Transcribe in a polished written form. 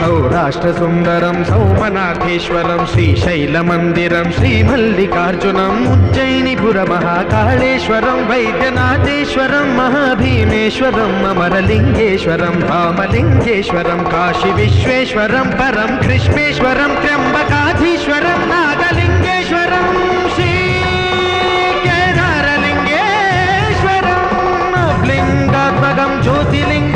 सौराष्ट्रसुन्दरं सौमनाथेश्वरं श्रीशैलमन्दिरं श्रीमल्लिकार्जुनम् उज्जयिनीपुरमहाकाळेश्वरं वैद्यनाथेश्वरं महाभीमेश्वरम् अमरलिङ्गेश्वरं धामलिङ्गेश्वरं काशीविश्वेश्वरं परं कृष्णेश्वरं त्र्यम्बकाधीश्वरं नागलिङ्गेश्वरं श्रीकेदारलिङ्गेश्वरं लिङ्गात्मकं ज्योतिर्लिङ्गं